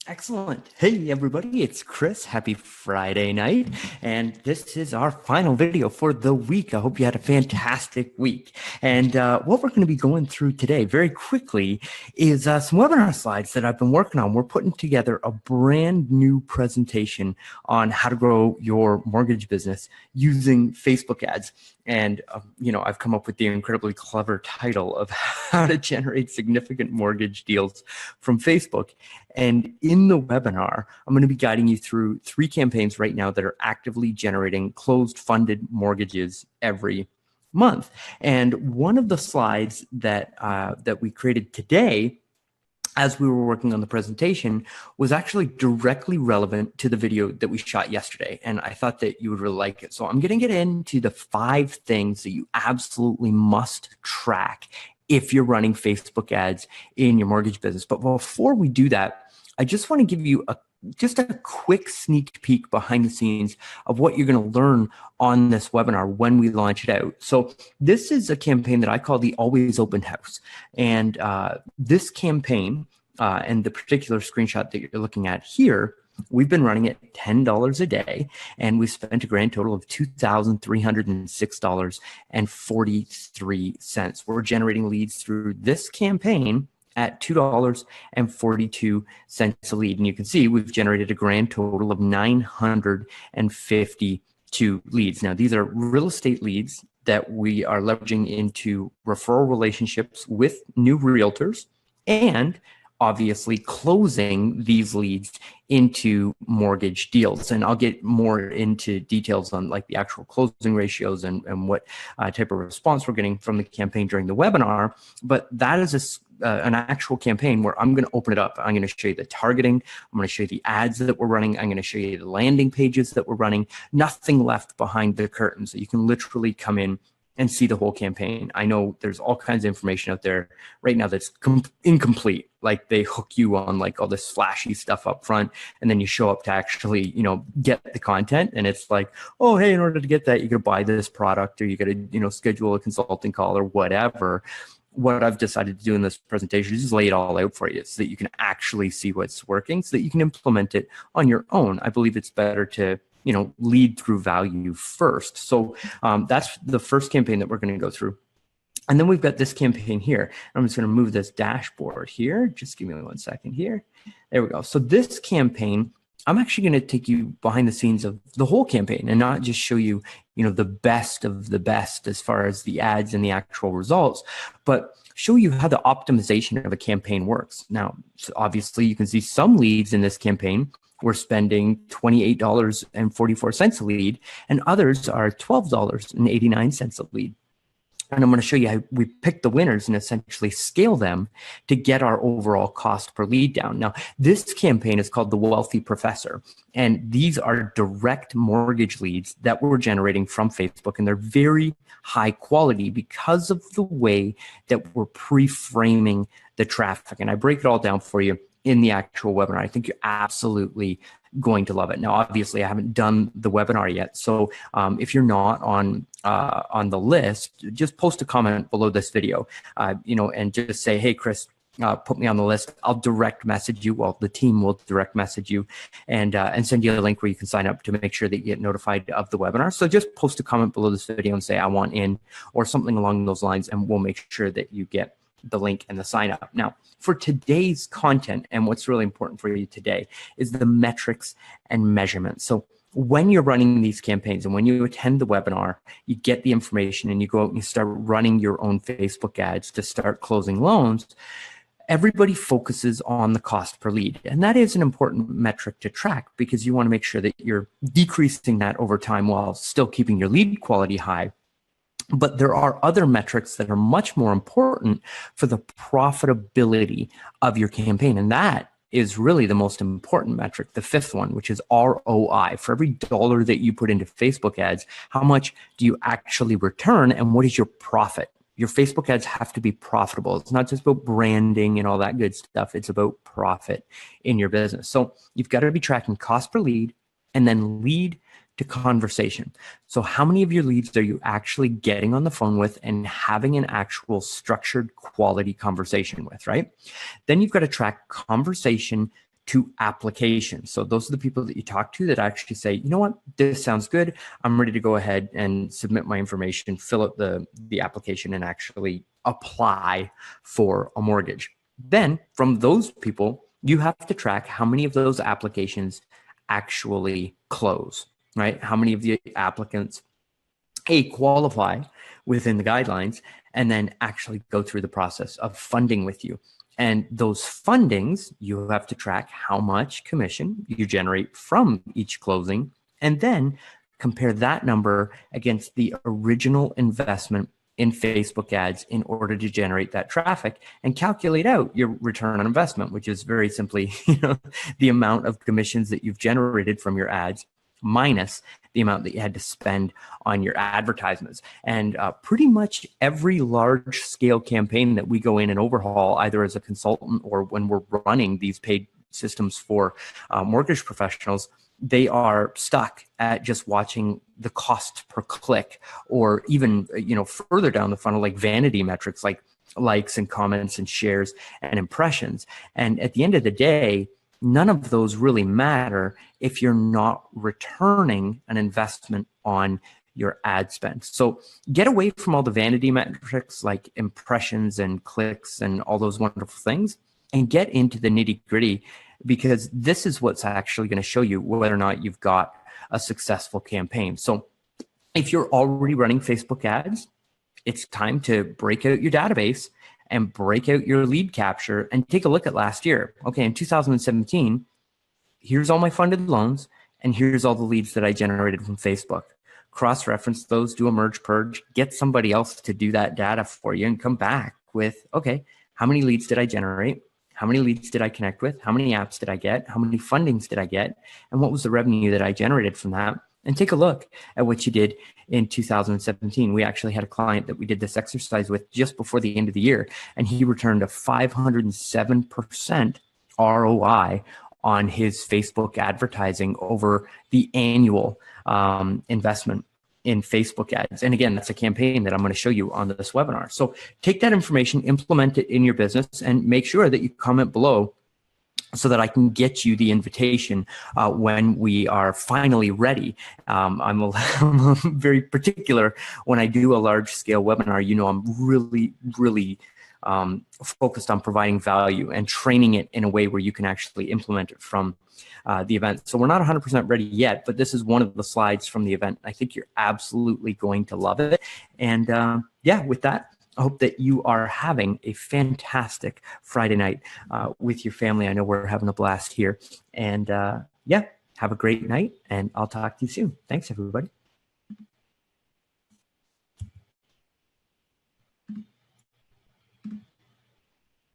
Excellent. Hey, everybody, it's Chris. Happy Friday night. And this is our final video for the week. I hope you had a fantastic week. And what we're going to be going through today very quickly is some webinar slides that I've been working on. We're putting together a brand new presentation on how to grow your mortgage business using Facebook ads. And, I've come up with the incredibly clever title of how to generate significant mortgage deals from Facebook. And in the webinar, I'm going to be guiding you through 3 campaigns right now that are actively generating closed funded mortgages every month. And one of the slides that we created today, as we were working on the presentation, was actually directly relevant to the video that we shot yesterday. And I thought that you would really like it. So I'm going to get into the 5 things that you absolutely must track if you're running Facebook ads in your mortgage business. But before we do that, I just want to give you just a quick sneak peek behind the scenes of what you're going to learn on this webinar when we launch it out. So this is a campaign that I call the Always Open House. And this campaign and the particular screenshot that you're looking at here, we've been running it $10 a day, and we spent a grand total of $2,306.43. We're generating leads through this campaign at $2.42 a lead. And you can see we've generated a grand total of 952 leads. Now, these are real estate leads that we are leveraging into referral relationships with new realtors and obviously closing these leads into mortgage deals. And I'll get more into details on like the actual closing ratios and what type of response we're getting from the campaign during the webinar. But that is an actual campaign where I'm going to open it up. I'm going to show you the targeting. I'm going to show you the ads that we're running. I'm going to show you the landing pages that we're running. Nothing left behind the curtain. So you can literally come in and see the whole campaign. I know there's all kinds of information out there right now that's incomplete. Like they hook you on like all this flashy stuff up front, and then you show up to actually, get the content. And it's like, oh, hey, in order to get that, you got to buy this product, or you got to, schedule a consulting call or whatever. What I've decided to do in this presentation is just lay it all out for you so that you can actually see what's working, so that you can implement it on your own. I believe it's better to lead through value first. So that's the first campaign that we're going to go through. And then we've got this campaign here. I'm just going to move this dashboard here. Just give me 1 second here. There we go. So this campaign, I'm actually going to take you behind the scenes of the whole campaign and not just show you, the best of the best as far as the ads and the actual results, but show you how the optimization of a campaign works. Now, so obviously you can see some leads in this campaign we're spending $28.44 a lead, and others are $12.89 a lead. And I'm going to show you how we pick the winners and essentially scale them to get our overall cost per lead down. Now, this campaign is called the Wealthy Professor, and these are direct mortgage leads that we're generating from Facebook, and they're very high quality because of the way that we're pre-framing the traffic. And I break it all down for you in the actual webinar. I think you're absolutely going to love it. Now, obviously, I haven't done the webinar yet, so if you're not on the list, just post a comment below this video, and just say, "Hey, Chris, put me on the list." I'll direct message you. Well, the team will direct message you and send you a link where you can sign up to make sure that you get notified of the webinar. So just post a comment below this video and say, "I want in," or something along those lines, and we'll make sure that you get the link and the sign up. Now, for today's content, and what's really important for you today is the metrics and measurements. So when you're running these campaigns and when you attend the webinar, you get the information and you go out and you start running your own Facebook ads to start closing loans. Everybody focuses on the cost per lead. And that is an important metric to track because you want to make sure that you're decreasing that over time while still keeping your lead quality high. But there are other metrics that are much more important for the profitability of your campaign. And that is really the most important metric, the 5th one, which is ROI. For every dollar that you put into Facebook ads, how much do you actually return and what is your profit? Your Facebook ads have to be profitable. It's not just about branding and all that good stuff. It's about profit in your business. So you've got to be tracking cost per lead and then lead to conversation. So how many of your leads are you actually getting on the phone with and having an actual structured quality conversation with, right? Then you've got to track conversation to application. So those are the people that you talk to that actually say, you know what, this sounds good. I'm ready to go ahead and submit my information, fill out the application, and actually apply for a mortgage. Then from those people, you have to track how many of those applications actually close, right? How many of the applicants qualify within the guidelines, and then actually go through the process of funding with you. And those fundings, you have to track how much commission you generate from each closing, and then compare that number against the original investment in Facebook ads in order to generate that traffic, and calculate out your return on investment, which is very simply, the amount of commissions that you've generated from your ads minus the amount that you had to spend on your advertisements. And pretty much every large scale campaign that we go in and overhaul, either as a consultant or when we're running these paid systems for mortgage professionals, they are stuck at just watching the cost per click, or even, further down the funnel, like vanity metrics, like likes and comments and shares and impressions. And at the end of the day, none of those really matter if you're not returning an investment on your ad spend. So get away from all the vanity metrics like impressions and clicks and all those wonderful things, and get into the nitty gritty, because this is what's actually going to show you whether or not you've got a successful campaign. So if you're already running Facebook ads, it's time to break out your database and break out your lead capture and take a look at last year. Okay, in 2017, here's all my funded loans, and here's all the leads that I generated from Facebook. Cross-reference those, do a merge purge, get somebody else to do that data for you, and come back with, okay, how many leads did I generate? How many leads did I connect with? How many apps did I get? How many fundings did I get? And what was the revenue that I generated from that? And take a look at what you did in 2017. We actually had a client that we did this exercise with just before the end of the year, and he returned a 507% ROI on his Facebook advertising over the annual investment in Facebook ads. And again, that's a campaign that I'm going to show you on this webinar. So take that information, implement it in your business, and make sure that you comment below so that I can get you the invitation when we are finally ready. I'm very particular when I do a large scale webinar. I'm really, really focused on providing value and training it in a way where you can actually implement it from the event. So we're not 100% ready yet, but this is one of the slides from the event. I think you're absolutely going to love it. And with that, I hope that you are having a fantastic Friday night with your family. I know we're having a blast here. And have a great night, and I'll talk to you soon. Thanks, everybody.